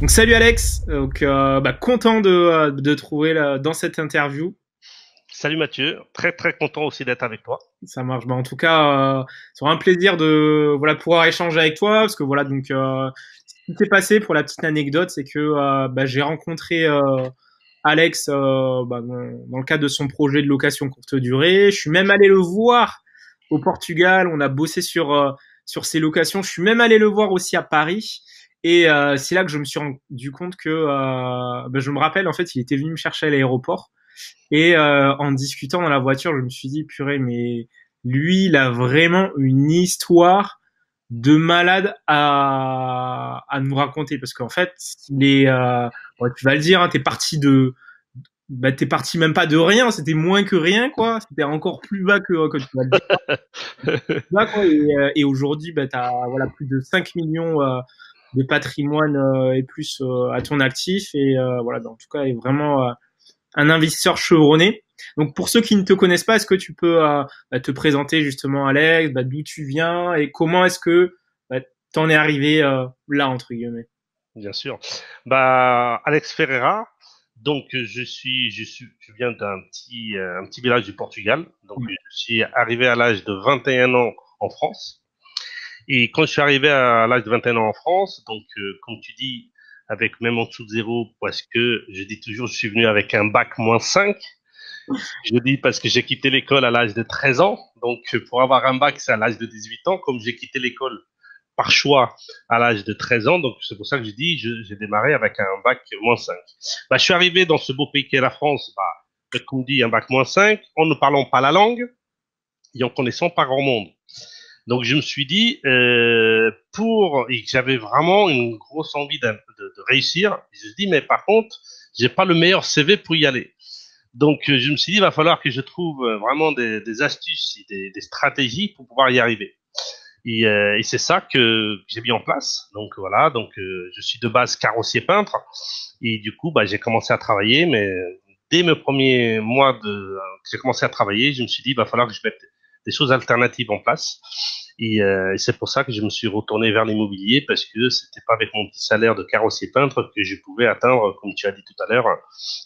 Donc salut Alex, donc content de trouver dans cette interview. Salut Mathieu, très très content aussi d'être avec toi. Ça marche. En tout cas, c'est un plaisir de pouvoir échanger avec toi parce que ce qui s'est passé pour la petite anecdote, c'est que j'ai rencontré Alex dans le cadre de son projet de location courte durée. Je suis même allé le voir au Portugal. On a bossé sur ses locations. Je suis même allé le voir aussi à Paris. Et c'est là que je me suis rendu compte que je me rappelle en fait, il était venu me chercher à l'aéroport. Et en discutant dans la voiture, je me suis dit, purée, mais lui, il a vraiment une histoire de malade à nous raconter. Parce qu'en fait, tu vas le dire, hein, t'es parti même pas de rien, c'était moins que rien, quoi. C'était encore plus bas que tu vas le dire. Bas, quoi. Et aujourd'hui, t'as, plus de 5 millions de patrimoine et plus à ton actif. Et en tout cas, est vraiment un investisseur chevronné. Donc pour ceux qui ne te connaissent pas, est-ce que tu peux te présenter justement Alex, d'où tu viens et comment est-ce que t'en es arrivé là entre guillemets. Bien sûr. Alex Ferreira. Donc je viens un petit village du Portugal. Donc je suis arrivé à l'âge de 21 ans en France. Et quand je suis arrivé à l'âge de 21 ans en France, donc comme tu dis, avec même en dessous de zéro, parce que je dis toujours, je suis venu avec un bac -5. Je dis parce que j'ai quitté l'école à l'âge de 13 ans. Donc pour avoir un bac, c'est à l'âge de 18 ans. Comme j'ai quitté l'école par choix à l'âge de 13 ans. Donc, c'est pour ça que je dis, j'ai démarré avec un bac -5. Je suis arrivé dans ce beau pays qu'est la France, comme dit, un bac -5, en ne parlant pas la langue et en connaissant pas grand monde. Donc, je me suis dit, et j'avais vraiment une grosse envie de réussir. Je me suis dit, mais par contre, j'ai pas le meilleur CV pour y aller. Donc, je me suis dit, il va falloir que je trouve vraiment des astuces et des stratégies pour pouvoir y arriver. Et c'est ça que j'ai mis en place. Donc voilà, donc je suis de base carrossier peintre et du coup j'ai commencé à travailler, mais dès mes premiers mois que j'ai commencé à travailler, je me suis dit il va falloir que je mette des choses alternatives en place. Et c'est pour ça que je me suis retourné vers l'immobilier parce que c'était pas avec mon petit salaire de carrossier peintre que je pouvais atteindre, comme tu as dit tout à l'heure,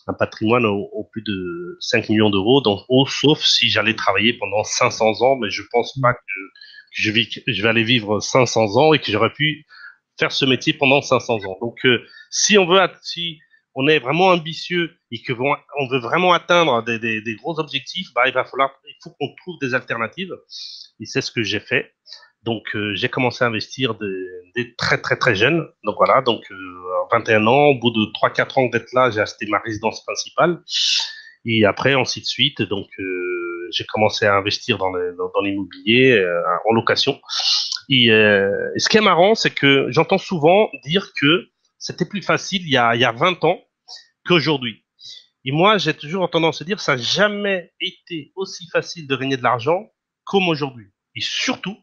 un patrimoine au plus de 5 millions d'euros. Donc, sauf si j'allais travailler pendant 500 ans, mais je pense pas que je vais aller vivre 500 ans et que j'aurais pu faire ce métier pendant 500 ans. Donc, si on est vraiment ambitieux et que on veut vraiment atteindre des gros objectifs, il faut qu'on trouve des alternatives. Et c'est ce que j'ai fait. Donc, j'ai commencé à investir des très très très jeunes. Donc voilà, donc 21 ans, au bout de 3-4 ans d'être là, j'ai acheté ma résidence principale. Et après, ainsi de suite. Donc, j'ai commencé à investir dans l'immobilier en location. Et ce qui est marrant, c'est que j'entends souvent dire que c'était plus facile il y a 20 ans qu'aujourd'hui. Et moi, j'ai toujours tendance à dire que ça n'a jamais été aussi facile de gagner de l'argent comme aujourd'hui. Et surtout,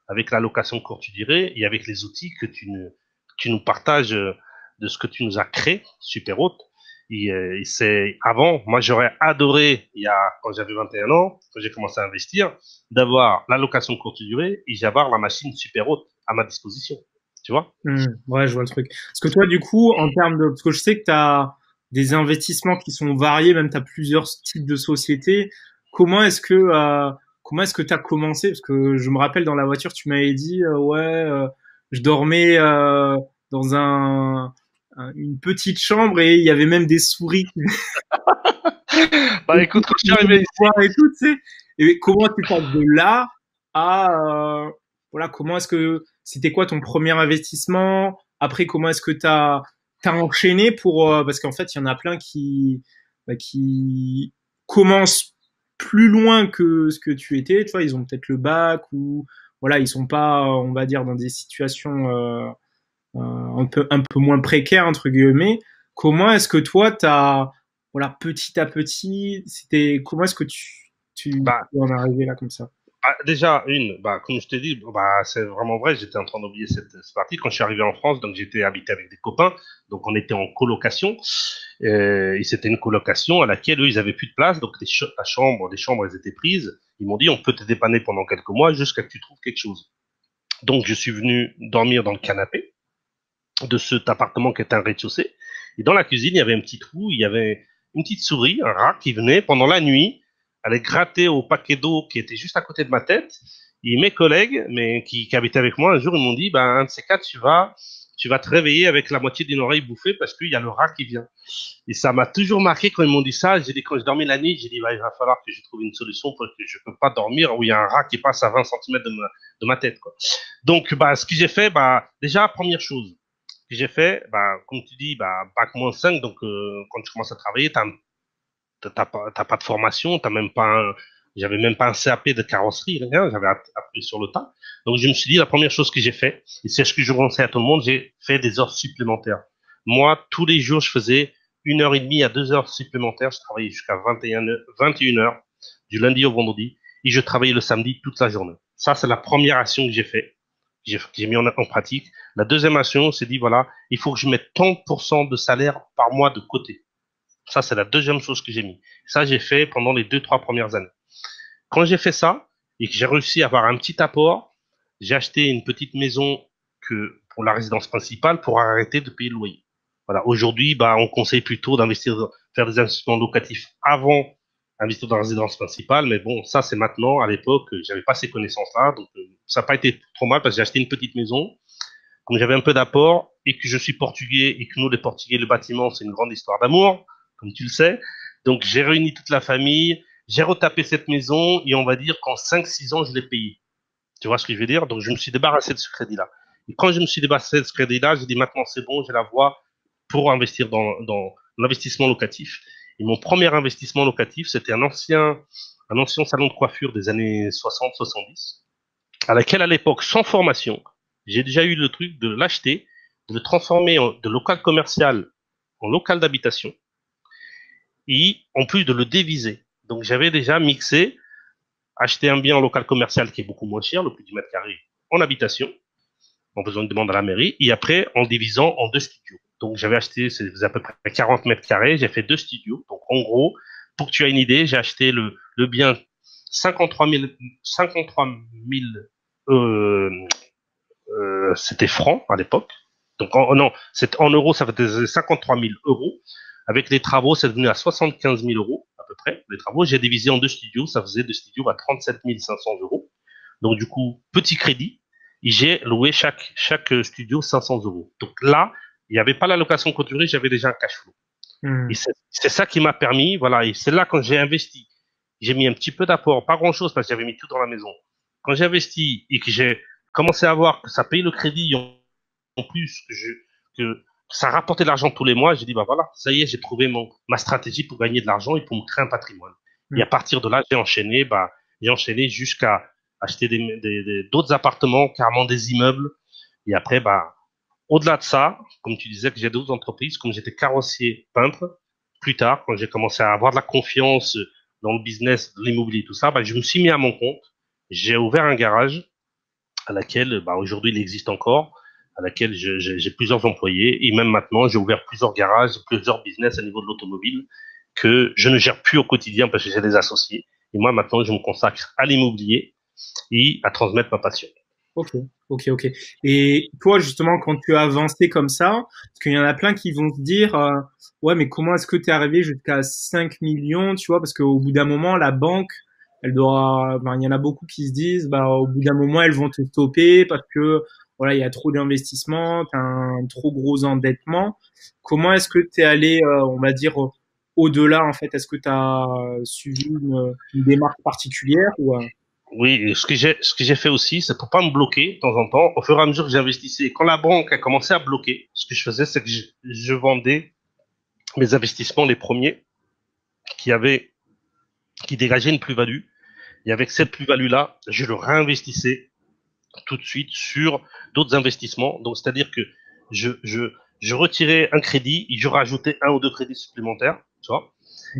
avec la location courte durée et avec les outils que tu nous partages de ce que tu nous as créé, super haute. Et c'est avant, moi j'aurais adoré, quand j'avais 21 ans, quand j'ai commencé à investir, d'avoir la location courte durée et d'avoir la machine super haute à ma disposition. Tu vois? Ouais, je vois le truc. Parce que toi, du coup, parce que je sais que tu as des investissements qui sont variés, même tu as plusieurs types de sociétés. Comment est-ce que comment est-ce que tu as commencé? Parce que je me rappelle dans la voiture, tu m'avais dit je dormais dans une petite chambre et il y avait même des souris qui Bah écoute, quand je suis arrivé ici, et tout, tu sais. Et comment tu passes de là à comment est-ce que c'était quoi ton premier investissement? Après, comment est-ce que t'as enchaîné pour parce qu'en fait, il y en a plein qui commencent plus loin que ce que tu étais. Tu vois, ils ont peut-être le bac ou ils sont pas, on va dire, dans des situations un peu moins précaire entre guillemets. Comment est-ce que toi t'as petit à petit, c'était comment est-ce que tu bah, en es arrivé là comme ça? déjà, comme je t'ai dit, c'est vraiment vrai, j'étais en train d'oublier cette partie. Quand je suis arrivé en France, donc j'étais habité avec des copains, donc on était en colocation, et c'était une colocation à laquelle eux, ils avaient plus de place, donc les chambres, elles étaient prises. Ils m'ont dit, on peut te dépanner pendant quelques mois jusqu'à ce que tu trouves quelque chose. Donc je suis venu dormir dans le canapé. de cet appartement qui était un rez-de-chaussée. Et dans la cuisine, il y avait un petit trou, il y avait une petite souris, un rat qui venait pendant la nuit, aller gratter au paquet d'eau qui était juste à côté de ma tête. Et mes collègues, mais qui habitaient avec moi, un jour, ils m'ont dit, ben, un de ces quatre, tu vas te réveiller avec la moitié d'une oreille bouffée parce qu'il y a le rat qui vient. Et ça m'a toujours marqué quand ils m'ont dit ça. J'ai dit, quand je dormais la nuit, j'ai dit, bah, il va falloir que je trouve une solution parce que je peux pas dormir où il y a un rat qui passe à 20 centimètres de ma tête, quoi. Donc, bah, ce que j'ai fait, bah, déjà, première chose que j'ai fait, bah, comme tu dis, bah, bac moins 5, donc, quand tu commences à travailler, t'as pas de formation, j'avais même pas un CAP de carrosserie, rien, j'avais appris sur le tas. Donc, je me suis dit, la première chose que j'ai fait, et c'est ce que je conseille à tout le monde, j'ai fait des heures supplémentaires. Moi, tous les jours, je faisais 1 heure et demie à 2 heures supplémentaires. Je travaillais jusqu'à 21 heures, du lundi au vendredi, et je travaillais le samedi toute la journée. Ça, c'est la première action que j'ai fait, que j'ai mis en pratique. La deuxième action, c'est dit, voilà, il faut que je mette tant % de salaire par mois de côté. Ça, c'est la deuxième chose que j'ai mis. Ça, j'ai fait pendant les 2, 3 premières années. Quand j'ai fait ça et que j'ai réussi à avoir un petit apport, j'ai acheté une petite maison pour la résidence principale pour arrêter de payer le loyer. Voilà. Aujourd'hui, bah, on conseille plutôt faire des investissements locatifs avant d'investir dans la résidence principale. Mais bon, ça, c'est maintenant. À l'époque, j'avais pas ces connaissances-là. Donc, ça n'a pas été trop mal parce que j'ai acheté une petite maison. Comme j'avais un peu d'apport et que je suis portugais et que nous, les Portugais, le bâtiment, c'est une grande histoire d'amour, comme tu le sais. Donc, j'ai réuni toute la famille, j'ai retapé cette maison et on va dire qu'en 5, 6 ans, je l'ai payée. Tu vois ce que je veux dire? Donc, je me suis débarrassé de ce crédit-là. Et quand je me suis débarrassé de ce crédit-là, j'ai dit maintenant, c'est bon, j'ai la voie pour investir dans l'investissement locatif. Et mon premier investissement locatif, c'était un ancien salon de coiffure des années 60-70, à laquelle, à l'époque, sans formation, j'ai déjà eu le truc de l'acheter, de le transformer de local commercial en local d'habitation, et en plus de le déviser. Donc, j'avais déjà mixé, acheter un bien en local commercial qui est beaucoup moins cher, le prix du mètre carré, en habitation, en faisant une demande à la mairie, et après, en divisant en 2 studios. Donc, j'avais acheté, c'est à peu près 40 mètres carrés, j'ai fait 2 studios. Donc, en gros, pour que tu aies une idée, j'ai acheté le bien 53 000, euh, c'était francs à l'époque. Donc, non, en euros, ça faisait 53 000 euros. Avec les travaux, c'est devenu à 75 000 euros, à peu près. Les travaux, j'ai divisé en 2 studios, ça faisait 2 studios à 37 500 euros. Donc, du coup, petit crédit. Et j'ai loué chaque studio 500 euros. Donc là, il n'y avait pas la location clôturée, j'avais déjà un cash flow. Et c'est ça qui m'a permis, voilà, et c'est là quand j'ai investi. J'ai mis un petit peu d'apport, pas grand chose parce que j'avais mis tout dans la maison. Quand j'ai investi et que j'ai commencé à voir que ça payait le crédit en plus, que ça rapportait de l'argent tous les mois, j'ai dit, bah voilà, ça y est, j'ai trouvé ma stratégie pour gagner de l'argent et pour me créer un patrimoine. Et à partir de là, j'ai enchaîné jusqu'à acheter d'autres appartements, carrément des immeubles. Et après, bah, au-delà de ça, comme tu disais que j'ai d'autres entreprises, comme j'étais carrossier peintre, plus tard, quand j'ai commencé à avoir de la confiance dans le business de l'immobilier, tout ça, bah, je me suis mis à mon compte. J'ai ouvert un garage à laquelle, bah, aujourd'hui, il existe encore, à laquelle j'ai plusieurs employés. Et même maintenant, j'ai ouvert plusieurs garages, plusieurs business à niveau de l'automobile que je ne gère plus au quotidien parce que j'ai des associés. Et moi, maintenant, je me consacre à l'immobilier et à transmettre ma passion. Ok, ok, ok. Et toi, justement, quand tu as avancé comme ça, parce qu'il y en a plein qui vont se dire, ouais, mais comment est-ce que tu es arrivé jusqu'à 5 millions, tu vois, parce qu'au bout d'un moment, la banque, elle doit, ben, il y en a beaucoup qui se disent, bah, au bout d'un moment, elles vont te stopper parce que, voilà, il y a trop d'investissements, t'as un trop gros endettement. Comment est-ce que tu es allé, on va dire, au-delà, en fait? Est-ce que tu as suivi une démarche particulière ou, Oui, et ce que j'ai fait aussi, c'est pour pas me bloquer de temps en temps, au fur et à mesure que j'investissais. Quand la banque a commencé à bloquer, ce que je faisais, c'est que je vendais mes investissements, les premiers, qui avaient, qui dégageaient une plus-value. Et avec cette plus-value-là, je le réinvestissais tout de suite sur d'autres investissements. Donc, c'est-à-dire que je retirais un crédit et je rajoutais 1 ou 2 crédits supplémentaires, tu vois,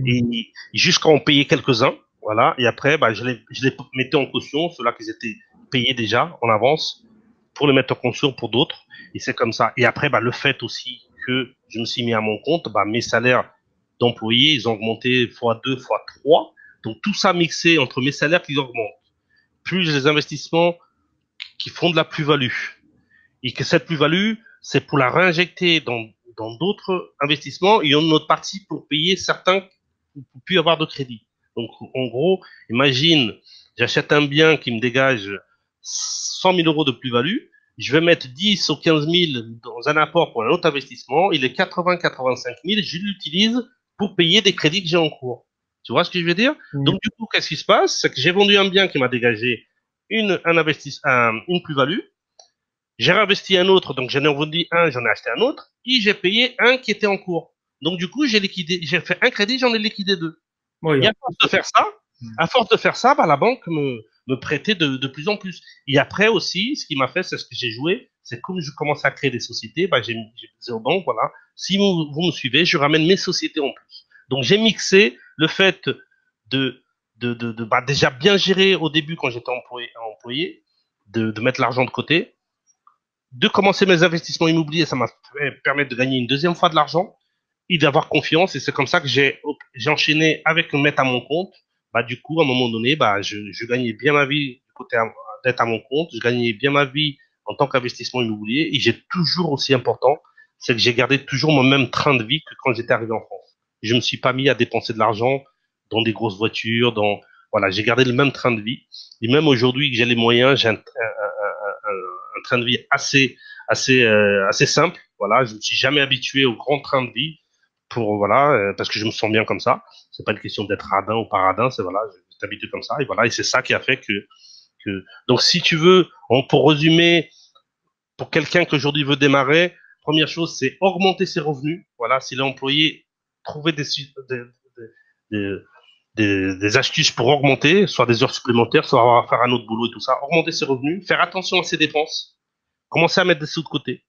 et jusqu'à en payer quelques-uns, voilà. Et après, bah, je les mettais en caution, ceux-là qui étaient payés déjà en avance, pour les mettre en caution pour d'autres. Et c'est comme ça. Et après, bah, le fait aussi que je me suis mis à mon compte, bah, mes salaires d'employés, ils ont augmenté fois 2, fois 3. Donc tout ça mixé entre mes salaires qui augmentent, plus les investissements qui font de la plus-value, et que cette plus-value, c'est pour la réinjecter dans d'autres investissements et une autre partie pour payer certains qui ne plus avoir de crédit. Donc, en gros, imagine, j'achète un bien qui me dégage 100 000 euros de plus-value, je vais mettre 10 ou 15 000 dans un apport pour un autre investissement, et les 80-85 000, je l'utilise pour payer des crédits que j'ai en cours. Tu vois ce que je veux dire? Donc, du coup, qu'est-ce qui se passe? C'est que j'ai vendu un bien qui m'a dégagé une plus-value. J'ai réinvesti un autre, donc j'en ai vendu un, j'en ai acheté un autre, et j'ai payé un qui était en cours. Donc, du coup, j'ai fait un crédit, j'en ai liquidé deux. Oui, et à force de faire ça, bah, la banque me prêtait de plus en plus. Et après aussi, ce qui m'a fait, c'est ce que j'ai joué, c'est comme je commence à créer des sociétés, bah, j'ai dit aux banques, voilà, si vous me suivez, je ramène mes sociétés en plus. Donc, j'ai mixé le fait bah, déjà bien gérer au début quand j'étais employé, de mettre l'argent de côté, de commencer mes investissements immobiliers, ça m'a fait permettre de gagner une deuxième fois de l'argent et d'avoir confiance. Et c'est comme ça que j'ai enchaîné avec me mettre à mon compte. Bah, du coup, à un moment donné, bah, je gagnais bien ma vie du côté d'être à mon compte. Je gagnais bien ma vie en tant qu'investissement immobilier. Et j'ai toujours aussi important, c'est que j'ai gardé toujours mon même train de vie que quand j'étais arrivé en France. Je me suis pas mis à dépenser de l'argent dans des grosses voitures, voilà, j'ai gardé le même train de vie. Et même aujourd'hui que j'ai les moyens, j'ai un train de vie assez simple. Voilà, je me suis jamais habitué au grand train de vie parce que je me sens bien comme ça. C'est pas une question d'être radin ou pas radin, c'est voilà, je suis habitué comme ça et voilà, et c'est ça qui a fait que donc si tu veux, pour résumer, pour quelqu'un qui aujourd'hui veut démarrer, première chose c'est augmenter ses revenus. Voilà, s'il est employé, trouver des astuces pour augmenter, soit des heures supplémentaires, soit faire un autre boulot et tout ça, augmenter ses revenus, faire attention à ses dépenses, commencer à mettre des sous de côté.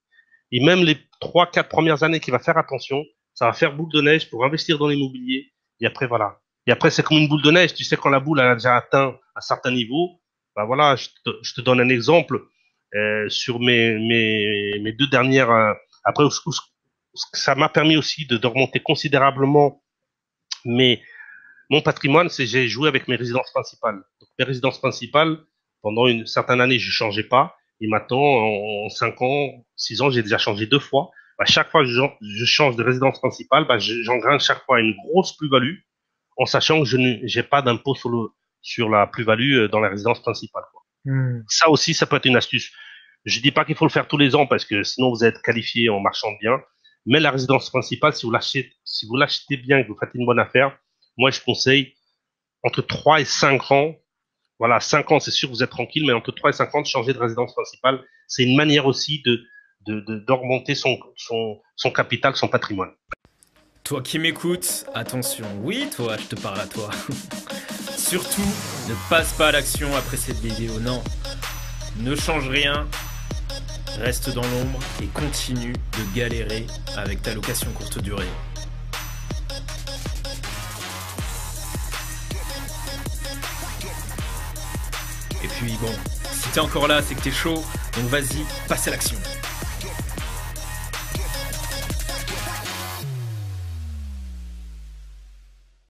Et même les 3-4 premières années qu'il va faire attention, ça va faire boule de neige pour investir dans l'immobilier. Et après, voilà. Et après, c'est comme une boule de neige. Tu sais, quand la boule elle a déjà atteint un certain niveau, bah voilà, je te donne un exemple. Sur mes deux dernières, après, ça m'a permis aussi d'augmenter considérablement mon patrimoine, c'est j'ai joué avec mes résidences principales. Donc, mes résidences principales, pendant une certaine année, je changeais pas. Et maintenant, en 5 ans, 6 ans, j'ai déjà changé 2 fois. Bah, chaque fois que je change de résidence principale, bah, j'engrange chaque fois une grosse plus-value, en sachant que je n'ai pas d'impôt sur la plus-value dans la résidence principale, quoi. Ça aussi, ça peut être une astuce. Je dis pas qu'il faut le faire tous les ans parce que sinon vous êtes qualifié en marchand de biens. Mais la résidence principale, si vous l'achetez bien et que vous faites une bonne affaire, moi, je conseille entre 3 et 5 ans. Voilà, 5 ans, c'est sûr que vous êtes tranquille, mais entre 3 et 5 ans de changer de résidence principale, c'est une manière aussi d'augmenter son capital, son patrimoine. Toi qui m'écoutes, attention, oui, toi, je te parle à toi. Surtout, ne passe pas à l'action après cette vidéo, non. Ne change rien, reste dans l'ombre et continue de galérer avec ta location courte durée. Et puis bon, si t'es encore là, c'est que t'es chaud, donc vas-y, passe à l'action.